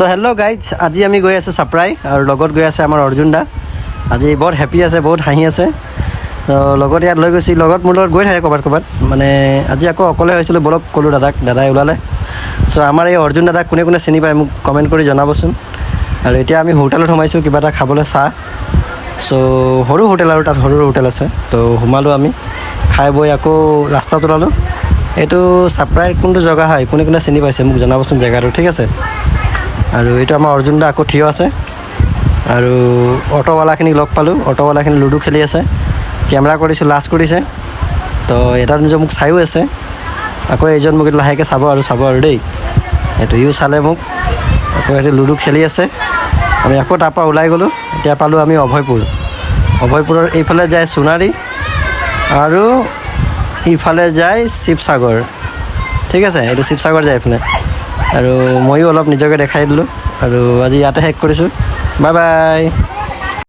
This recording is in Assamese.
সো হেল্ল' গাইজ, আজি আমি গৈ আছোঁ চাপ্ৰাই আৰু লগত গৈ আছে আমাৰ অৰ্জুন দা। আজি বৰ হেপী আছে, বহুত হাঁহি আছে। তো লগত ইয়াত লৈ গৈছি, লগত মোৰ লগত গৈ থাকে ক'ৰবাত মানে আজি আকৌ অকলে হৈছিলোঁ, বলক ক'লোঁ দাদাই ওলালে। চ' আমাৰ এই অৰ্জুন দাদাক কোনে কোনে চিনি পায় মোক কমেণ্ট কৰি জনাবচোন। আৰু এতিয়া আমি হোটেলত সোমাইছোঁ কিবা এটা খাবলৈ, চাহ। চ' সৰু হোটেল আৰু তাত সৰু হোটেল আছে, তো সোমালোঁ আমি, খাই বৈ আকৌ ৰাস্তাত ওলালোঁ। এইটো চাপ্ৰাইৰ কোনটো জেগা হয়, কোনে কোনে চিনি পাইছে মোক জনাবচোন জেগাটো, ঠিক আছে। আৰু এইটো আমাৰ অৰ্জুন দা আকৌ থিয় আছে। আৰু অটোৱালাখিনিক লগ পালোঁ, অটোৱালাখিনি লুডু খেলি আছে, কেমেৰা কৰিছোঁ, লাজ কৰিছে। তো এটা নিজৰ মোক চায়ো আছে, আকৌ এইজন মোক লাহেকৈ চাব আৰু দেই। সেইটো ইও চালে মোক, আকৌ সেইটো লুডু খেলি আছে। আমি আকৌ তাৰপৰা ওলাই গ'লোঁ, এতিয়া পালোঁ আমি অভয়পুৰৰ এইফালে যায় সোণাৰী আৰু ইফালে যায় শিৱসাগৰ, ঠিক আছে। এইটো শিৱসাগৰ যায় এইফালে। আৰু ময়ো অলপ নিজকে দেখাই দিলোঁ আৰু আজি ইয়াতে শেষ কৰিছোঁ। Bye bye.